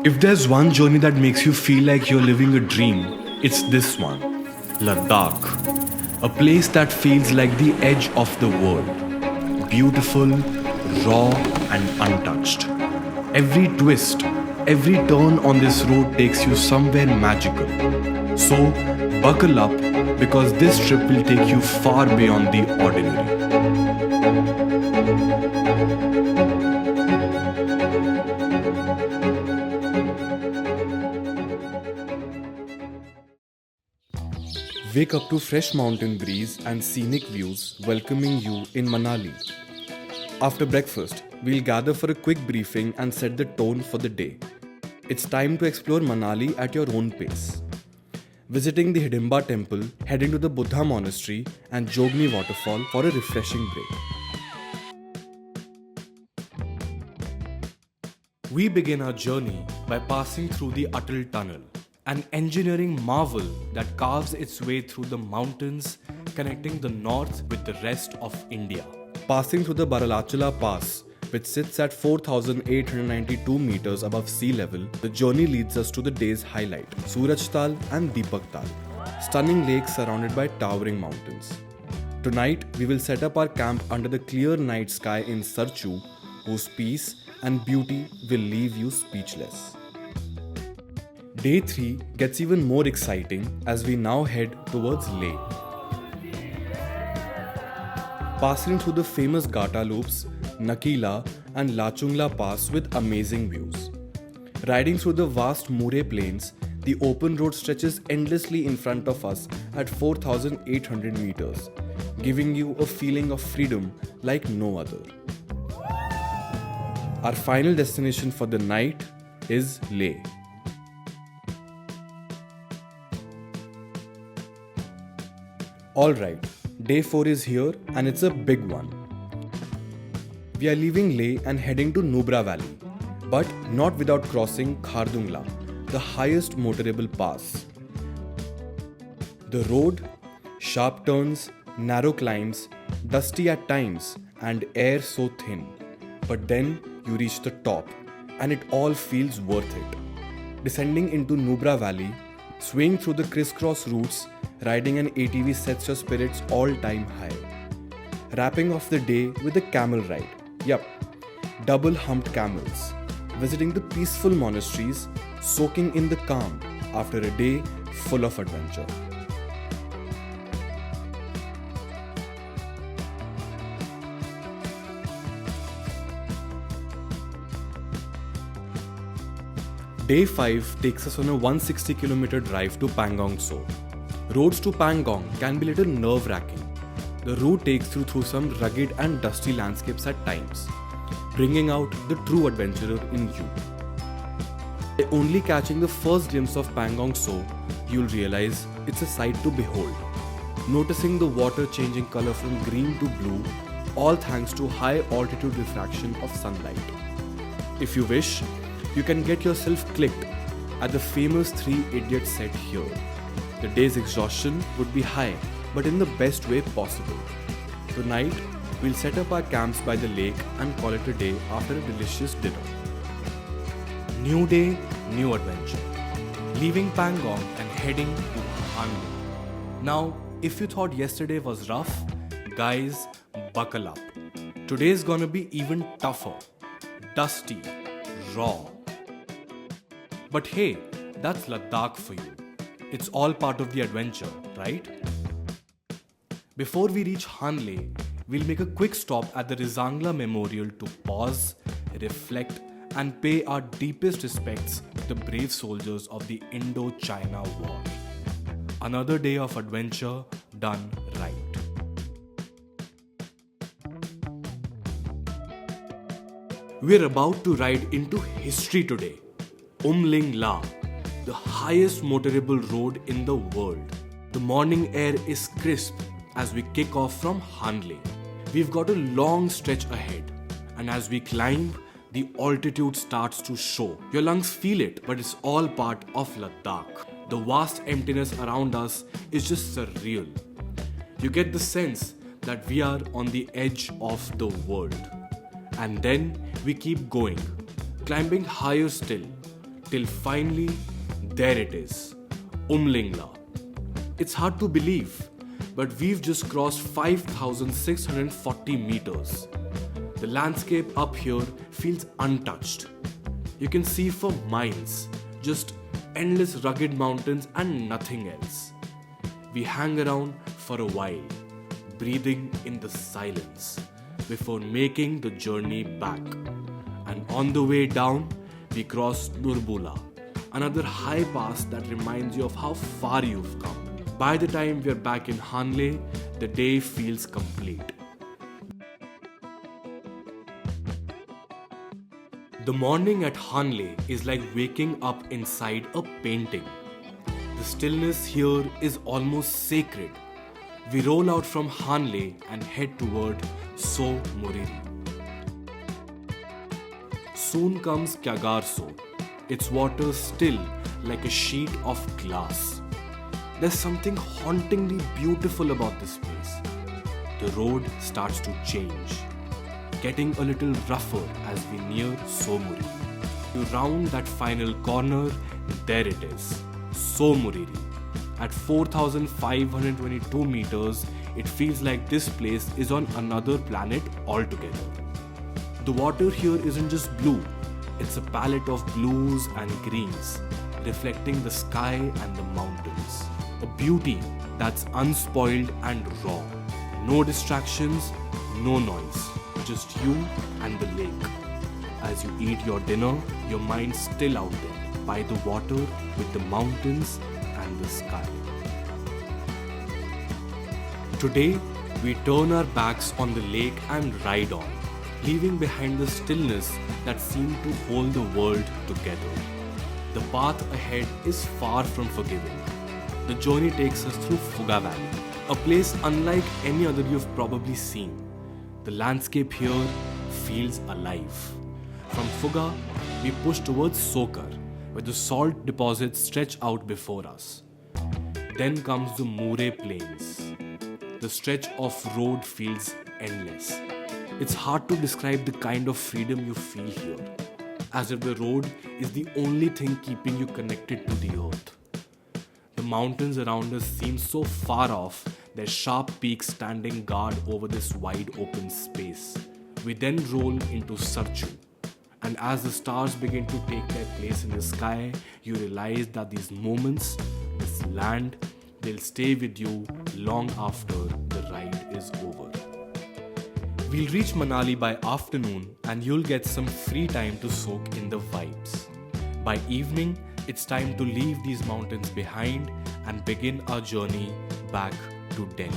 If there's one journey that makes you feel like you're living a dream, it's this one, Ladakh. A place that feels like the edge of the world. Beautiful, raw, and untouched. Every twist, every turn on this road takes you somewhere magical. So, buckle up because this trip will take you far beyond the ordinary. Wake up to fresh mountain breeze and scenic views welcoming you in Manali. After breakfast, we'll gather for a quick briefing and set the tone for the day. It's time to explore Manali at your own pace. Visiting the Hidimba temple, heading to the Buddha monastery and Jogni waterfall for a refreshing break. We begin our journey by passing through the Atal tunnel, an engineering marvel that carves its way through the mountains, connecting the north with the rest of India. Passing through the Baralacha pass, which sits at 4,892 meters above sea level, the journey leads us to the day's highlight, Suraj and Deepak, stunning lakes surrounded by towering mountains. Tonight, we will set up our camp under the clear night sky in Sarchu, whose peace and beauty will leave you speechless. Day 3 gets even more exciting as we now head towards Leh. Passing through the famous Gata loops, Nakila and Lachungla Pass with amazing views. Riding through the vast Mure plains, the open road stretches endlessly in front of us at 4,800 meters, giving you a feeling of freedom like no other. Our final destination for the night is Leh. Alright, day 4 is here and it's a big one. We are leaving Leh and heading to Nubra Valley, but not without crossing Khardung, the highest motorable pass. The road, sharp turns, narrow climbs, dusty at times and air so thin. But then you reach the top and it all feels worth it. Descending into Nubra Valley, swaying through the crisscross routes, riding an ATV sets your spirits all-time high. Wrapping off the day with a camel ride. Yup, double-humped camels. Visiting the peaceful monasteries, soaking in the calm after a day full of adventure. Day 5 takes us on a 160km drive to Pangong Tso. Roads to Pangong can be a little nerve-wracking. The route takes you through some rugged and dusty landscapes at times, bringing out the true adventurer in you. By only catching the first glimpse of Pangong Tso, you'll realize it's a sight to behold. Noticing the water changing color from green to blue, all thanks to high altitude refraction of sunlight. If you wish, you can get yourself clicked at the famous 3 idiots set here. The day's exhaustion would be high, but in the best way possible. Tonight, we'll set up our camps by the lake and call it a day after a delicious dinner. New day, new adventure. Leaving Pangong and heading to Hanle. Now, if you thought yesterday was rough, guys, buckle up. Today's gonna be even tougher. Dusty, raw. But hey, that's Ladakh for you. It's all part of the adventure, right? Before we reach Hanle, we'll make a quick stop at the Rizangla Memorial to pause, reflect, and pay our deepest respects to the brave soldiers of the Indo-China War. Another day of adventure done right. We're about to ride into history today. Umlingla, the highest motorable road in the world. The morning air is crisp as we kick off from Hanle. We've got a long stretch ahead, and as we climb, the altitude starts to show. Your lungs feel it, but it's all part of Ladakh. The vast emptiness around us is just surreal. You get the sense that we are on the edge of the world. And then we keep going, climbing higher still, till finally, there it is, Umlingla. It's hard to believe, but we've just crossed 5,640 meters. The landscape up here feels untouched. You can see for miles, just endless rugged mountains and nothing else. We hang around for a while, breathing in the silence, before making the journey back. And on the way down, we cross Nubra, another high pass that reminds you of how far you've come. By the time we're back in Hanle, the day feels complete. The morning at Hanle is like waking up inside a painting. The stillness here is almost sacred. We roll out from Hanle and head toward Tso Moriri. Soon comes Kyagarso, its water still like a sheet of glass. There's something hauntingly beautiful about this place. The road starts to change, getting a little rougher as we near Tso Moriri. To round that final corner, there it is, Tso Moriri. At 4,522 meters, it feels like this place is on another planet altogether. The water here isn't just blue, it's a palette of blues and greens, reflecting the sky and the mountains. A beauty that's unspoiled and raw. No distractions, no noise, just you and the lake. As you eat your dinner, your mind's still out there, by the water, with the mountains and the sky. Today, we turn our backs on the lake and ride on, leaving behind the stillness that seemed to hold the world together. The path ahead is far from forgiving. The journey takes us through Fuga Valley, a place unlike any other you've probably seen. The landscape here feels alive. From Fuga, we push towards Sokar, where the salt deposits stretch out before us. Then comes the Mure Plains. The stretch of road feels endless. It's hard to describe the kind of freedom you feel here, as if the road is the only thing keeping you connected to the earth. The mountains around us seem so far off, their sharp peaks standing guard over this wide open space. We then roll into Sarchu, and as the stars begin to take their place in the sky, you realize that these moments, this land, they'll stay with you long after the ride is over. We'll reach Manali by afternoon and you'll get some free time to soak in the vibes. By evening, it's time to leave these mountains behind and begin our journey back to Delhi.